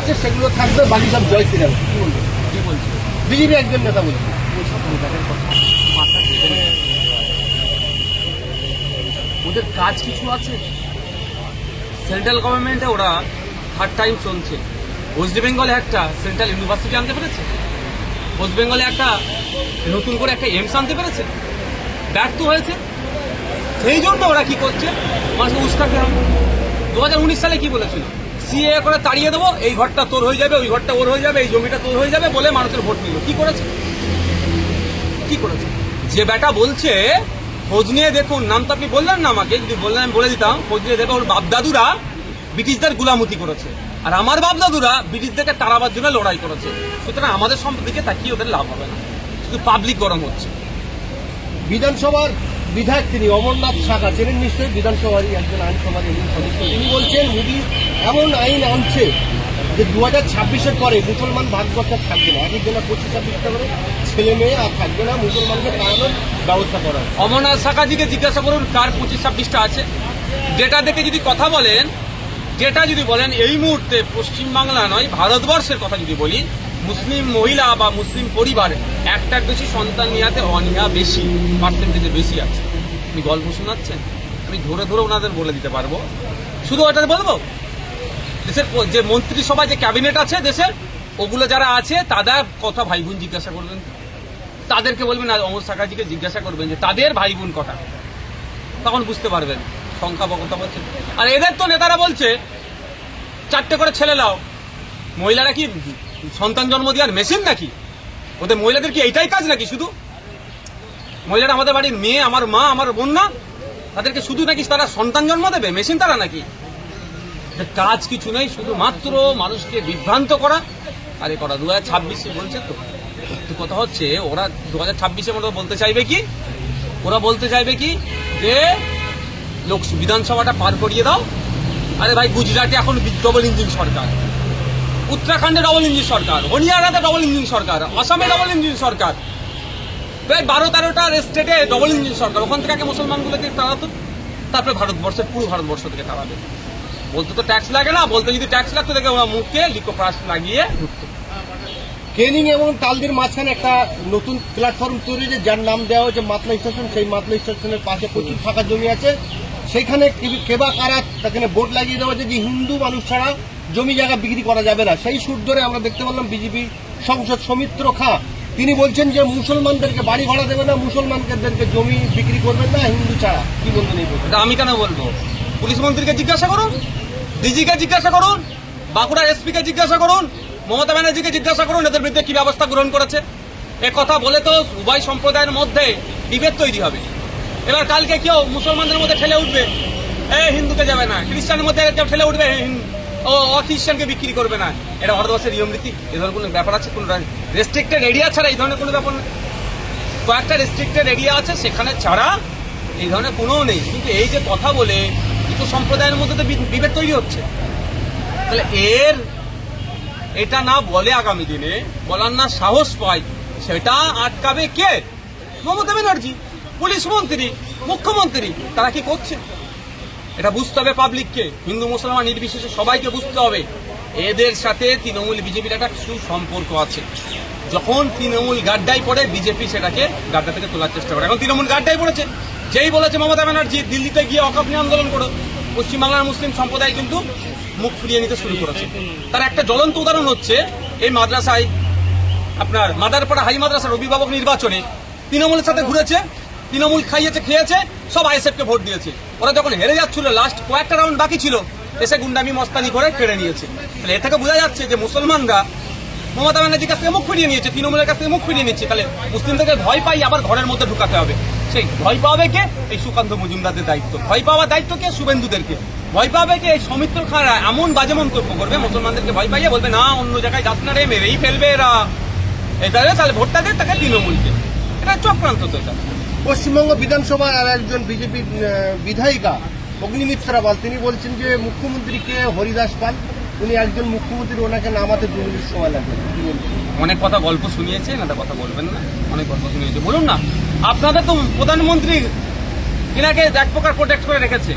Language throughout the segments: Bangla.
আছে সেগুলো থাকবে, বাকি সব জয় শ্রীরাম। কি বলছে বিজেপি একজন নেতা বলছে? ওদের কাজ কিছু আছে। সেন্ট্রাল গভর্নমেন্টে ওরা থার্ড টাইম চলছে। ওয়েস্ট বেঙ্গলে একটা সেন্ট্রাল ইউনিভার্সিটি আনতে পেরেছে, ওয়েস্ট বেঙ্গলে একটা নতুন করে একটা এমস আনতে পেরেছে, ব্যর্থ হয়েছে। সেই জন্য ওরা কি করছে, মানুষকে উস্কাতে হবে। 2019 সালে কি বলেছিল, সিএ করে তাড়িয়ে দেবো, এই ঘরটা তোর হয়ে যাবে, ওই ঘরটা ওর হয়ে যাবে, এই জমিটা তোর হয়ে যাবে বলে মানুষের ভোট নিল। কি করেছে? কি করেছে? যে বেটা বলছে খোঁজ নিয়ে দেখুন, নাম তো আপনি বললেন না আমাকে, যদি বললেন আমি বলে দিতাম, খোঁজ নিয়ে দেখো ওর বাপদাদুরা ব্রিটিশদের গুলামতি করেছে, আর আমার বাপদাদুরা ব্রিটিশদেরকে তাড়াবার জন্য লড়াই করেছে। সুতরাং আমাদের সম্পর্কে তাকিয়ে ওদের লাভ হবে না, শুধু পাবলিক গরম হচ্ছে। বিধানসভার বিধায়ক তিনি অমরনাথ শাখা, চেনেন নিশ্চয়ই, বিধানসভারই একজন আইনসভার সদস্য। তিনি বলছেন মোদী এমন আইন আনছে যে 2026-এর পরে মুসলমান ভারতবর্ষে থাকবে না, আগের জন্য 25-26টা করে ছেলে মেয়ে আর থাকবে না, মুসলমানকে তাড়ানোর ব্যবস্থা করা। অমরনাথ শাখাজিকে জিজ্ঞাসা করুন কার 25-26টা আছে। যেটা দেখে যদি কথা বলেন, যেটা যদি বলেন এই মুহূর্তে পশ্চিমবাংলা নয় ভারতবর্ষের কথা যদি বলি, মুসলিম মহিলা বা মুসলিম পরিবার একটার বেশি সন্তান নেওয়াতে অনীহা বেশি, পার্সেন্টেজে বেশি আছে। আপনি গল্প শোনাচ্ছেন, আমি ধরে ধরে ওনাদের বলে দিতে পারবো। শুধু ওটা বলবো, দেশের যে মন্ত্রিসভা যে ক্যাবিনেট আছে দেশের, ওগুলো যারা আছে তাদের কথা ভাই বোন জিজ্ঞাসা করবেন, তাদেরকে বলবেন, আর অমর শাখাজিকে জিজ্ঞাসা করবেন যে তাদের ভাই বোন কটা, তখন বুঝতে পারবেন সংখ্যা বা কথা বলছে। আর এদের তো নেতারা বলছে 4টে করে ছেলে লাও। মহিলারা কি সন্তান জন্ম দেওয়ার মেশিন নাকি? ওদের মহিলাদের কি এইটাই কাজ নাকি? শুধু মহিলারা আমাদের বাড়ির মেয়ে, আমার মা, আমার বোন না, তাদেরকে শুধু নাকি তারা সন্তান জন্ম দেবে, মেশিন তারা নাকি? কাজ কিছু নেই, শুধুমাত্র মানুষকে বিভ্রান্ত করা আর এ করা। 2026-এ বলছে তো কথা হচ্ছে, ওরা 2026-এর মধ্যে বলতে চাইবে কি, ওরা বলতে চাইবে কি যে লোক বিধানসভাটা পার করিয়ে দাও। আরে ভাই, গুজরাটে এখন ডবল ইঞ্জিন সরকার, উত্তরাখণ্ডে ডবল ইঞ্জিন সরকার, হরিয়ানাতে ডবল ইঞ্জিন সরকার, আসামে ডবল ইঞ্জিন সরকার, প্রায় 12-13টা স্টেটে ডবল ইঞ্জিন সরকার। ওখান থেকে আগে মুসলমানগুলোকে তাড়াতো, তারপরে ভারতবর্ষের পুরো ভারতবর্ষ থেকে তাড়াবে। বলতে তো ট্যাক্স লাগে না, বলতে যদি ট্যাক্স লাগতো দেখে ওরা মুখকে লিকোপ্লাস লাগিয়ে ঢুকতো। কেনিং এবং তালদির মাঝখানে একটা নতুন প্ল্যাটফর্ম তৈরি হয়েছে, যার নাম দেওয়া হয়েছে মাতলা স্টেশন। সেই মাতলা স্টেশনের পাশে প্রচুর ফাঁকা জমি আছে, সেখানে কেবা কারা সেখানে বোর্ড লাগিয়ে দেওয়া হয়েছে যে হিন্দু মানুষ ছাড়া জমি জায়গা বিক্রি করা যাবে না। সেই সুর ধরে আমরা দেখতে পেলাম বিজেপি সংসদ সৌমিত্র খাঁ, তিনি বলছেন যে মুসলমানদেরকে বাড়ি ভাড়া দেবে না, মুসলমানদেরকে জমি বিক্রি করবেন না হিন্দু ছাড়া। কি বলবেন এই কথা? আমি কেন বলবো? পুলিশ মন্ত্রীকে জিজ্ঞাসা করুন, ডিজিকে জিজ্ঞাসা করুন, বাঁকুড়ার এসপিকে জিজ্ঞাসা করুন, মমতা ব্যানার্জিকে জিজ্ঞাসা করুন, এদের বিরুদ্ধে কি ব্যবস্থা গ্রহণ করেছে। এ কথা বলে তো উভয় সম্প্রদায়ের মধ্যে বিভেদ তৈরি হবে। এবার কালকে কেউ মুসলমানদের মধ্যে ঠেলে উঠবে, হিন্দুকে যাবে না, খ্রিস্টানের মধ্যে কেউ ঠেলে উঠবে, ও খ্রিস্টানকে বিক্রি করবে না। এটা ভারতবর্ষের নিয়ম নীতি, এ ধরনের কোনো ব্যাপার আছে? কোনো রেস্ট্রিক্টেড এরিয়া ছাড়া এই ধরনের কোনো ব্যাপার নেই। কয়েকটা রেস্ট্রিক্টেড এরিয়া আছে, সেখানে ছাড়া এই ধরনের কোনো নেই। কিন্তু এই যে কথা বলে দুটো সম্প্রদায়ের মধ্যে তো বিভেদ তৈরি হচ্ছে, তাহলে এটা না বলে আগামী দিনে বলার না সাহস পায়, সেটা আটকাবে কে? মমতা ব্যানার্জি, পুলিশ মন্ত্রী, মুখ্যমন্ত্রী। তারা কি করছে এটা বুঝতে হবে পাবলিককে, হিন্দু মুসলমান নির্বিশেষে সবাইকে বুঝতে হবে। এদের সাথে তৃণমূল বিজেপির একটা সুসম্পর্ক আছে। যখন তৃণমূল গাড্ডায় পড়ে, বিজেপি সেটাকে গাড্ডা থেকে তোলার চেষ্টা করে। এখন তৃণমূল গাড্ডায় পড়েছে, যেই বলেছে মমতা ব্যানার্জি দিল্লিতে গিয়ে অকাপ নিয়ে আন্দোলন করো, পশ্চিমবাংলার মুসলিম সম্প্রদায় কিন্তু মুখ ফিরিয়ে নিতে শুরু করেছে। তার একটা জ্বলন্ত উদাহরণ হচ্ছে এই মাদ্রাসায়, আপনার মাদারপাড়া হাই মাদ্রাসার অভিভাবক নির্বাচনে তৃণমূলের সাথে ঘুরেছে, তৃণমূল খেয়েছে, সব আইএসএফকে ভোট দিয়েছে। ওরা যখন হেরে যাচ্ছিল, লাস্ট কয়েকটা রাউন্ড বাকি ছিল, এসে গুন্ডামি মস্তানি করে কেড়ে নিয়েছে। তাহলে এ থেকে বোঝা যাচ্ছে যে মুসলমানরা মমতা ব্যানার্জির কাছ থেকে মুখ ফিরিয়ে নিয়েছে, তৃণমূলের কাছ থেকে মুখ ফিরিয়ে নিচ্ছে। তাহলে মুসলিমদেরকে ভয় পাই আবার ঘরের মধ্যে ঢুকাতে হবে। সেই ভয় পাবে কে? এই সুকান্ত মজুমদারদের দায়িত্ব। ভয় পাওয়ার দায়িত্ব কে? শুভেন্দুদেরকে। ভয় পাবে কে? এই সৌমিত্র খাঁরা এমন বাজে মন্তব্য করবে, মুসলমানদেরকে ভয় পাইয়ে বলবে না অন্য জায়গায় যাস না রে, মেরেই ফেলবে এরা। এটা তাহলে ভোটটা দেয় তাকে তৃণমূলকে। এটা চক্রান্ত তো। এটা পশ্চিমবঙ্গ বিধানসভার আর একজন বিজেপির বিধায়িকা অগ্নিমিত্রা পাল, তিনি বলছেন যে মুখ্যমন্ত্রীকে হরিদাস পাল, উনি একজন মুখ্যমন্ত্রী, ওনাকে নামাতে 2 মিনিট সময় লাগবে। কি বলবেন? অনেক কথা গল্প শুনিয়েছে, না কথা বলবেন না, অনেক গল্প শুনিয়েছে। বলুন না, আপনাদের তো প্রধানমন্ত্রী এনাকে এক প্রকার প্রোটেক্ট করে রেখেছে।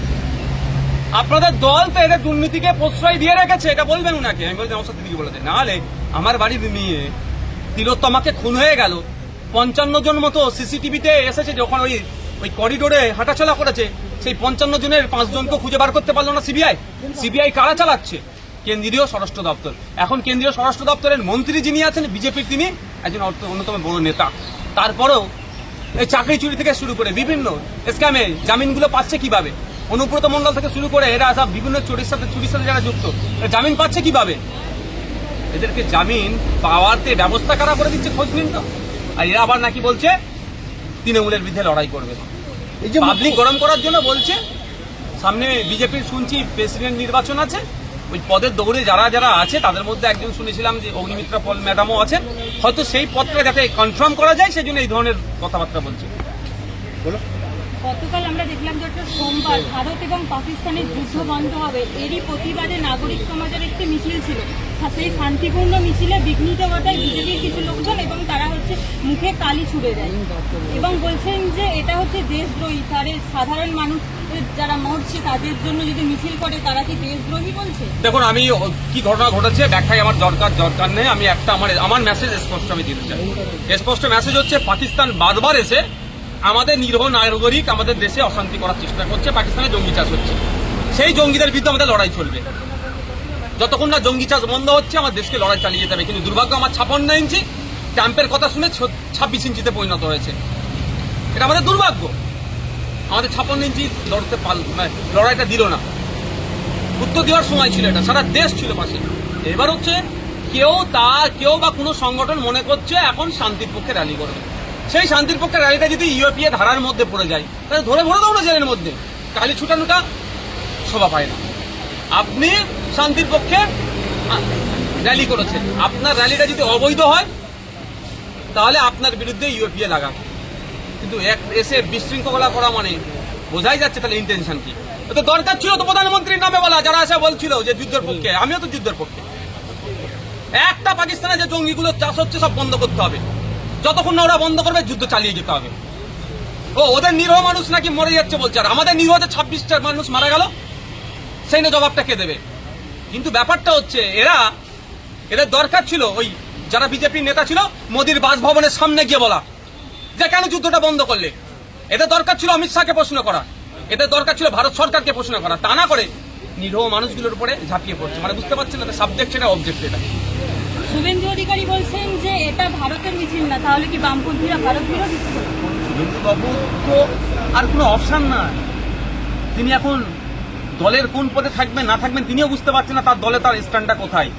আপনাদের দল তো এদের দুর্নীতিকে প্রশ্রয় দিয়ে রেখেছে, এটা বলবেন উনাকে। আমি বলছি আমার সাথে দিদি বলেছে, নাহলে আমার বাড়ির মেয়ে তিলোত্তমাকে খুন হয়ে গেল, 55 জন মতো সিসিটিভিতে এসেছে, যখন ওই করিডোরে হাঁটাচলা করেছে, সেই 55 জনের 5 জনকে খুঁজে বার করতে পারলো না সিবিআই কারা চালাচ্ছে? কেন্দ্রীয় স্বরাষ্ট্র দপ্তর। এখন কেন্দ্রীয় স্বরাষ্ট্র দপ্তরের মন্ত্রী যিনি আছেন বিজেপির, তিনি একজন অন্যতম বড় নেতা। তারপরেও এই চাকরি চুরি থেকে শুরু করে বিভিন্ন স্ক্যামে জামিনগুলো পাচ্ছে কিভাবে? অনুব্রত মণ্ডল থেকে শুরু করে এরা সব বিভিন্ন চুরির সাথে যারা যুক্ত, এরা জামিন পাচ্ছে কিভাবে? এদেরকে জামিন পাওয়াতে ব্যবস্থা কারা করে দিচ্ছে, খোঁজ নিন তো। আর এরা আবার নাকি বলছে তৃণমূলের বিরুদ্ধে লড়াই করবে, এই যে পাবলিক গরম করার জন্য বলছে। সামনে বিজেপির শুনছি প্রেসিডেন্ট নির্বাচন আছে, ওই পদের দৌড়ে যারা যারা আছে তাদের মধ্যে একজন শুনেছিলাম যে অগ্নিমিত্রা পল ম্যাডামও আছেন, হয়তো সেই পদটা যাতে কনফার্ম করা যায় সেই জন্য এই ধরনের কথাবার্তা বলছে। বলো। গতকাল আমরা দেখলাম যে সোমবার ভারত এবং পাকিস্তানের যুদ্ধ বন্ধ হবে, এরই প্রতিবাদে নাগরিক সমাজের একটি মিছিল ছিল। সেই শান্তিপূর্ণ মিছিলে বিঘ্নিত ঘটায় বিজেপির কিছু লোকজন এবং তারা মুখে কালি ছুড়ে দেয় এবং বলছেন যে এটা দেশদ্রোহী। তার সাধারণ মানুষ যারা মরছে তাদের জন্য যদি মিছিল করে তারা কি দেশদ্রোহী বলছে? দেখুন, আমি কি ঘটনা ঘটেছে ব্যাখ্যায় আমার দরকার নেই। আমি একটা আমার মেসেজ স্পষ্ট আমি দিতে চাই। স্পষ্ট মেসেজ হচ্ছে, পাকিস্তান বারবার এসে আমাদের নিরীহ নাগরিক আমাদের দেশে অশান্তি করার চেষ্টা করছে। পাকিস্তানে জঙ্গি চাষ হচ্ছে, সেই জঙ্গিদের বিরুদ্ধে আমাদের লড়াই চলবে। যতক্ষণ না জঙ্গি চাষ বন্ধ হচ্ছে আমার দেশকে লড়াই চালিয়ে যেতে হবে। কিন্তু দুর্ভাগ্য, আমার 56 ইঞ্চি ক্যাম্পের কথা শুনে 26 ইঞ্চিতে পরিণত হয়েছে। এটা আমাদের দুর্ভাগ্য। আমাদের 56 ইঞ্চি লড়াইটা দিল না, উত্তর দেওয়ার সময় ছিল, এটা সারা দেশ ছিল পাশে। এবার হচ্ছে কেউ বা কোনো সংগঠন মনে করছে এখন শান্তির পক্ষে র্যালি করবে। সেই শান্তির পক্ষে র্যালিটা যদি ইউএপিএ ধারার মধ্যে পড়ে যায়, তাহলে ধরে ভরে দাও না জেলের মধ্যে। কালি ছুটানোটা শোভা পায় না। আপনি শান্তির পক্ষে র্যালি করেছেন, আপনার র্যালিটা যদি অবৈধ হয় তাহলে আপনার বিরুদ্ধে ইউএপিএ লাগা। কিন্তু এসে বিশৃঙ্খলা করা মানে বোঝাই যাচ্ছে তাহলে ইন্টেনশন কি। তো দরকার ছিল তো প্রধানমন্ত্রীর নামে বলা, যারা এসে বলছিল যে যুদ্ধের পক্ষে। আমিও তো যুদ্ধের পক্ষে। একটা পাকিস্তানে যে জঙ্গিগুলো চাষ হচ্ছে সব বন্ধ করতে হবে। যতক্ষণ না ওরা বন্ধ করবে যুদ্ধ চালিয়ে যেতে হবে। ওদের নিরীহ মানুষ নাকি মরে যাচ্ছে বলছে, আর আমাদের নিরীহ 26টা মানুষ মারা গেল, সেই না জবাবটা কে দেবে? কিন্তু ব্যাপারটা হচ্ছে এদের দরকার ছিল ওই যারা বিজেপির নেতা ছিল মোদির বাসভবনের সামনে গিয়ে বলা যে কেন যুদ্ধটা বন্ধ করলে। এদের দরকার ছিল অমিত শাহকে প্রশ্ন করা, এদের দরকার ছিল ভারত সরকারকে প্রশ্ন করা। তা না করে নিরীহ মানুষগুলোর উপরে ঝাঁপিয়ে পড়ছে। মানে বুঝতে পারছেন না সাবজেক্ট এটা অবজেক্ট। এটা শুভেন্দু অধিকারী বলছেন যে এটা ভারতের মিছিল না, তাহলে কি বামপন্থীরা ভারত বিরোধী? শুভেন্দু বাবু তো আর কোনো অপশন না। তিনি এখন দলের কোন পদে থাকবেন না থাকবেন তিনিও বুঝতে পারছেন না, তার দলে তার স্ট্যান্ডটা কোথায়।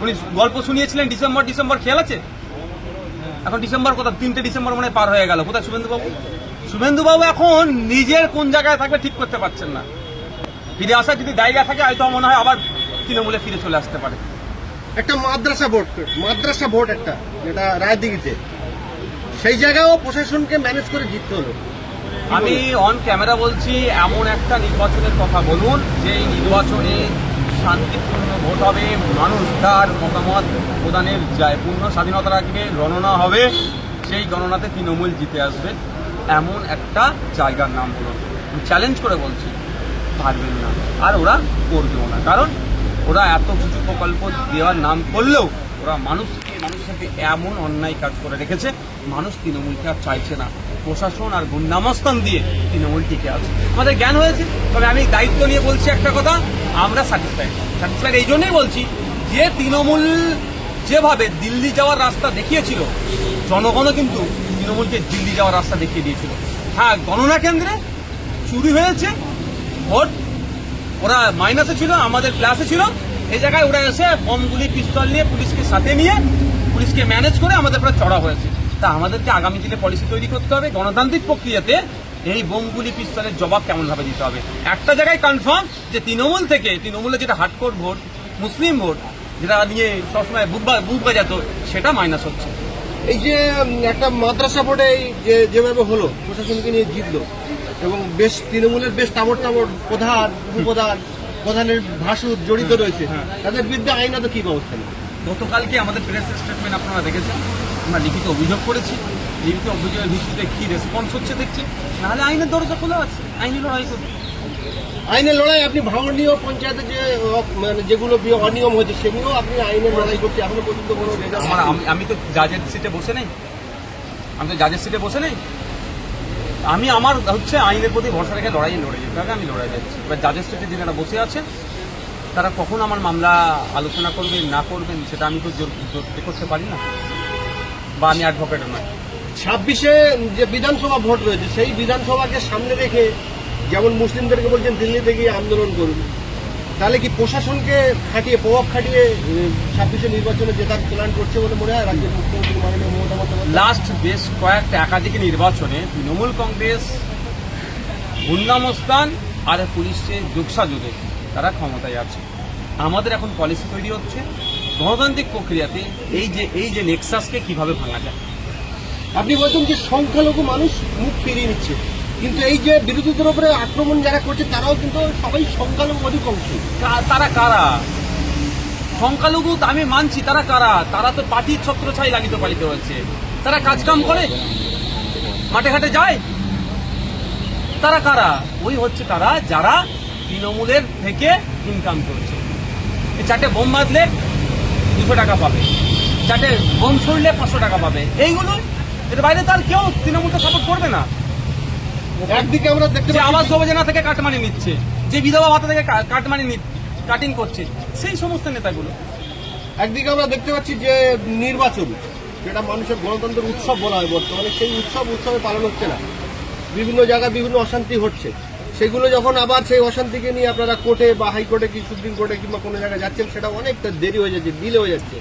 উনি গল্প শুনিয়েছিলেন ডিসেম্বর খেয়াল আছে? এখন ডিসেম্বর কোথায়? 3টে ডিসেম্বর মানে পার হয়ে গেল। কোথায় শুভেন্দু বাবু এখন নিজের কোন জায়গায় থাকবে ঠিক করতে পারছেন না। ফিরে আসার যদি জায়গা থাকে হয়তো মনে হয় আবার তৃণমূলে ফিরে চলে আসতে পারে। একটা মাদ্রাসা ভোট একটা যেটা রায়দিঘিতে, সেই জায়গায়ও প্রশাসনকে ম্যানেজ করে জিততে হলো। আমি অন ক্যামেরা বলছি, এমন একটা নির্বাচনের কথা বলুন যেই নির্বাচনে শান্তিপূর্ণ ভোট হবে, মানুষ তার মতামত প্রদানের পূর্ণ স্বাধীনতা রাখবে, গণনা হবে, সেই গণনাতে তৃণমূল জিতে আসবে, এমন একটা জায়গার নাম বলুন। চ্যালেঞ্জ করে বলছি, পারবেন না, আর ওরা করবেও না। কারণ ওরা এত কিছু প্রকল্প দেওয়ার নাম করলেও ওরা মানুষের সাথে এমন অন্যায় কাজ করে রেখেছে, মানুষ তৃণমূলকে আর চাইছে না। প্রশাসন আর গুন্ডামস্তান দিয়ে তৃণমূল টিকে আছে। আমাদের জ্ঞান হয়েছে, তবে আমি দায়িত্ব নিয়ে বলছি একটা কথা, আমরা স্যাটিসফাইড এই জন্যই বলছি যে তৃণমূল যেভাবে দিল্লি যাওয়ার রাস্তা দেখিয়েছিল, জনগণও কিন্তু তৃণমূলকে দিল্লি যাওয়ার রাস্তা দেখিয়ে দিয়েছিল। হ্যাঁ, গণনা কেন্দ্রে চুরি হয়েছে, ভোট ওরা মাইনাসে ছিল, আমাদের প্লাসে ছিল। এই জায়গায় ওরা এসে বমগুলি পিস্তল নিয়ে পুলিশকে সাথে নিয়ে পুলিশকে ম্যানেজ করে আমাদের উপরে চড়া হয়েছে। তা আমাদেরকে আগামী দিনে পলিসি তৈরি করতে হবে, গণতান্ত্রিক প্রক্রিয়াতে এই বোমগুলি পিস্তলের জবাব কেমনভাবে দিতে হবে। একটা জায়গায় কনফার্ম যে তৃণমূলের যেটা হার্ডকোর ভোট, মুসলিম ভোট, যেটা নিয়ে সবসময় বুক বাজাতো, সেটা মাইনাস হচ্ছে। এই যে একটা মাদ্রাসা ভোটে যেভাবে হলো, প্রশাসনকে নিয়ে জিতলো এবং বেশ তৃণমূলের বেশ তাবড় প্রধান প্রধানের ভাসুর জড়িত রয়েছে, তাদের বিরুদ্ধে আইনত কি ব্যবস্থা নেই? গতকালকে আমাদের প্রেস স্টেটমেন্ট আপনারা দেখেছেন, আমরা লিখিত অভিযোগ করেছি। লিখিত অভিযোগের ভিত্তিতে কি রেসপন্স হচ্ছে দেখছি, নাহলে আইনের দরজা খোলা আছে, আইনি লড়াই করবে। আইনের লড়াই আপনি ভাঙনীয় পঞ্চায়েতে যে মানে যেগুলো অনিয়ম হয়েছে সেগুলো আপনি আইনের লড়াই করতে এখনো পর্যন্ত কোনো রেজাল্ট আমি তো জাজের সিটে বসে নেই, আমি আমার হচ্ছে আইনের প্রতি ভরসা রেখে লড়াই যেভাবে আমি লড়াই যাচ্ছি। এবার জাজের সিটে যারা বসে আছেন তারা কখন আমার মামলা আলোচনা করবেন না করবেন সেটা আমি তো জোর করতে পারি না, বা আমি অ্যাডভোকেট নয়। 26-এ যে বিধানসভা ভোট রয়েছে সেই বিধানসভাকে সামনে রেখে যেমন মুসলিমদেরকে বলছেন দিল্লিতে গিয়ে আন্দোলন করুন, তাহলে কি প্রশাসনকে খাটিয়ে প্রভাব খাটিয়ে 26-এ নির্বাচনে জেতার প্ল্যান করছে বলে মনে হয় রাজ্যের মুখ্যমন্ত্রী মাননীয় মমতা বন্দ্যোপাধ্যায়? লাস্ট বেশ কয়েকটা একাধিক নির্বাচনে তৃণমূল কংগ্রেস, গুন্ডামস্তান আর পুলিশের যোগসাযোগে তারা ক্ষমতায় আছে। আমাদের এখন পলিসি তৈরি হচ্ছে গণতান্ত্রিক প্রক্রিয়াতে এই যে নেক্সাসকে কিভাবে ভাঙা যায়। আপনি বলছেন যে সংখ্যালঘু মানুষ মুখ ফিরিয়ে নিচ্ছে, কিন্তু এই যে বিরোধীদের উপরে আক্রমণ যারা করছে তারাও কিন্তু সবাই সংখ্যালঘু অধিকাংশ। তারা কারা? সংখ্যালঘু আমি মানছি, তারা কারা? তারা তো পার্টির ছত্রছাই লাগিত পালিত হয়েছে। তারা কাজকাম করে, মাঠে ঘাটে যায়। তারা কারা? ওই হচ্ছে তারা যারা তৃণমূলের থেকে ইনকাম করছে। এই 4টে বোম বাঁধলে 200 টাকা পাবে, 4টে বোম ছড়লে 500 টাকা পাবে। এইগুলো এর বাইরে তার কেউ তৃণমূলকে সাপোর্ট করবে না। একদিকে আমরা দেখতে যে পাচ্ছি আবাস যোজনা থেকে কাটমানি নিচ্ছে, যে বিধবা ভাতা থেকে কাটিং করছে, সেই সমস্ত নেতাগুলো। একদিকে আমরা দেখতে পাচ্ছি যে নির্বাচন যেটা মানুষের গণতন্ত্রের উৎসব বলা হয় বর্তমানে, সেই উৎসবে পালন হচ্ছে না। বিভিন্ন জায়গায় বিভিন্ন অশান্তি হচ্ছে, সেগুলো যখন আবার সেই অশান্তিকে নিয়ে আপনারা কোর্টে বা হাইকোর্টে কি সুপ্রিম কোর্টে কিংবা কোনো জায়গায় যাচ্ছেন, সেটা অনেকটা দেরি হয়ে যাচ্ছে, ডিলে হয়ে যাচ্ছে।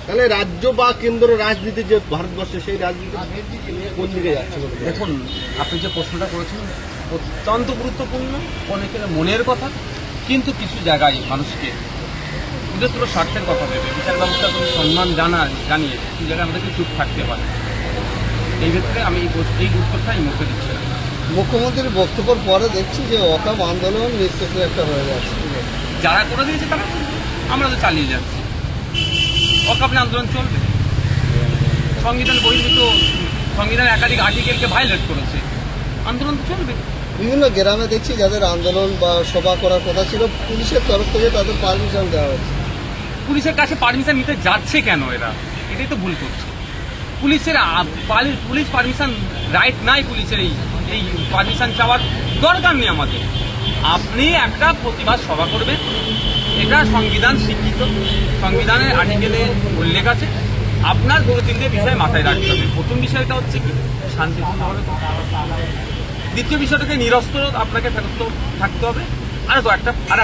তাহলে রাজ্য বা কেন্দ্র রাজনীতি যে ভারতবর্ষে, সেই রাজনীতি কোন দিকে যাচ্ছে? দেখুন, আপনি যে প্রশ্নটা করেছেন অত্যন্ত গুরুত্বপূর্ণ, অনেকের মনের কথা, কিন্তু কিছু জায়গায় মানুষকে বৃহত্তর স্বার্থের কথা ভেবে বিচার ব্যবস্থা কোনো সম্মান জানিয়ে কিছু জায়গায় আমাদেরকে চুপ থাকতে পারে। এই ক্ষেত্রে আমি এই উত্তরটা এই মুখে দিচ্ছি না। মুখ্যমন্ত্রীর বক্তব্যের পরে দেখছি যে অকাম আন্দোলন নিশ্চিত একটা হয়ে যাচ্ছে। যারা করে দিয়েছে তারা, আমরা তো চালিয়ে যাচ্ছি। অকাপনে আন্দোলন চলবে। সংবিধান বহির্ভূত, সংবিধানের একাধিক আর্টিকেলকে ভায়োলেট করেছে, আন্দোলন তো চলবে। বিভিন্ন গ্রামে দেখছি যাদের আন্দোলন বা সভা করার কথা ছিল, পুলিশের তরফ থেকে তাদের পারমিশন দেওয়া হচ্ছে। পুলিশের কাছে পারমিশন নিতে যাচ্ছে কেন এরা? এটাই তো ভুল করছে। পুলিশ পারমিশন রাইট নাই, পুলিশের এই পারমিশন চাওয়ার দরকার নেই আমাদের। আপনি একটা প্রতিবাদ সভা করবেন, এটা সংবিধান স্বীকৃত, সংবিধানের আর্টিকেলে উল্লেখ আছে। আপনার 2-3টে বিষয় মাথায় রাখতে হবে। প্রথম বিষয়টা হচ্ছে কি, শান্তিপূর্ণভাবে। দ্বিতীয় বিষয়টাকে নিরস্ত্র আপনাকে থাকতে হবে। আর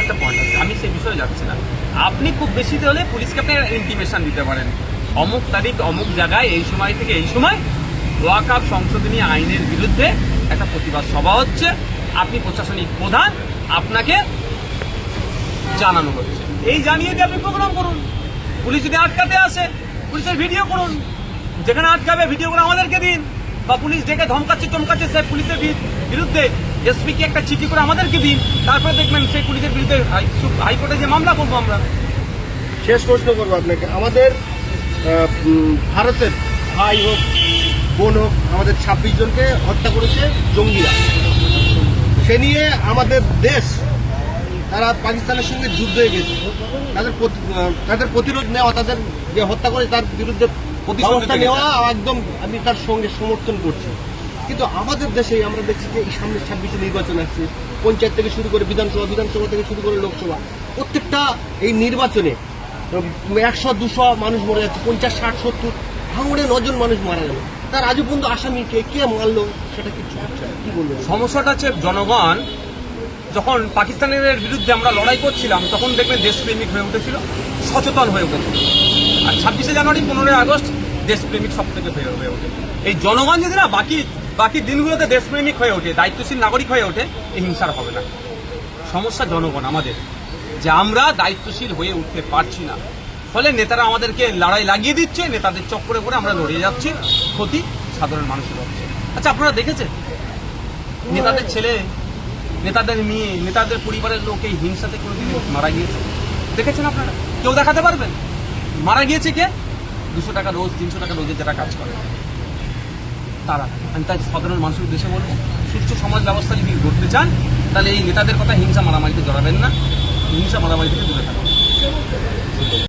একটা পয়েন্ট আছে, আমি সেই বিষয়ে যাচ্ছি না। আপনি খুব বেশি হলে পুলিশকে আপনি ইন্টিমেশন দিতে পারেন, অমুক তারিখ অমুক জায়গায় এই সময় থেকে এই সময় ওয়াকফ সংশোধনী আইনের বিরুদ্ধে একটা প্রতিবাদ সভা হচ্ছে, আপনি প্রশাসনিক প্রধান, আপনাকে জানানো হচ্ছে। এই জানিয়ে দিয়ে আপনি প্রোগ্রাম করুন। পুলিশ যদি আটকাতে আসে, পুলিশের ভিডিও করুন, যেখানে আটকাবে ভিডিও করে আমাদেরকে দিন। বা পুলিশ ডেকে চমকাচ্ছে সে পুলিশের বিরুদ্ধে এসপিকে একটা চিঠি করে আমাদেরকে দিন। তারপরে দেখবেন সেই পুলিশের বিরুদ্ধে হাইকোর্টে যে মামলা করবো আমরা। শেষ প্রশ্ন করবো আপনাকে, আমাদের ভারতের ভাই হোক বোন হোক, আমাদের 26 জনকে হত্যা করেছে জঙ্গিরা। সে নিয়ে আমাদের দেশ, তারা পাকিস্তানের সঙ্গে যুদ্ধে গেছে, তাদের প্রতিরোধ নেওয়া, তাদের যে হত্যা করে তার বিরুদ্ধে ব্যবস্থা নেওয়া, একদম আমি তার সঙ্গে সমর্থন করছি। কিন্তু আমাদের দেশে আমরা দেখছি যে এই সামনে 26 নির্বাচন আসছে, পঞ্চায়েত থেকে শুরু করে বিধানসভা থেকে শুরু করে লোকসভা, প্রত্যেকটা এই নির্বাচনে 100-200 মানুষ মরে যাচ্ছে, 50, 60, 70, ভাঙড়ে 9 জন মানুষ মারা গেল। তার আজও পর্যন্ত আসামিকে কে মারলো সেটা কিছু হচ্ছে না। কি বলবো? সমস্যাটা হচ্ছে জনগণ যখন পাকিস্তানের বিরুদ্ধে আমরা লড়াই করছিলাম, তখন দেখবেন দেশপ্রেমিক হয়ে উঠেছিল, সচেতন হয়ে উঠেছিল। আর 26শে জানুয়ারি, 15ই আগস্ট দেশপ্রেমিক সব থেকে হয়ে ওঠে। এই জনগণ যদি না বাকি দিনগুলোতে দেশপ্রেমিক হয়ে ওঠে, দায়িত্বশীল নাগরিক হয়ে ওঠে, এই হিংসার হবে না। সমস্যা জনগণ আমাদের, যে আমরা দায়িত্বশীল হয়ে উঠতে পারছি না। ফলে নেতারা আমাদেরকে লড়াই লাগিয়ে দিচ্ছে, নেতাদের চক্করে করে আমরা লড়িয়ে যাচ্ছি, ক্ষতি সাধারণ মানুষের হচ্ছে। আচ্ছা, আপনারা দেখেছেন নেতাদের ছেলে, নেতাদের মেয়ে, নেতাদের পরিবারের লোক এই হিংসাতে কোনোদিন মারা গিয়েছে? দেখেছেন আপনারা? কেউ দেখাতে পারবেন মারা গিয়েছে কে? 200 টাকা রোজ, 300 টাকা রোজে যারা কাজ করে তারা। আমি তাই সাধারণ মানুষের উদ্দেশ্যে বলবো, সুষ্ঠু সমাজ ব্যবস্থা যদি করতে চান, তাহলে এই নেতাদের কথা হিংসা মারামারিতে জড়াবেন না, হিংসা মারামারি থেকে দূরে থাকুন।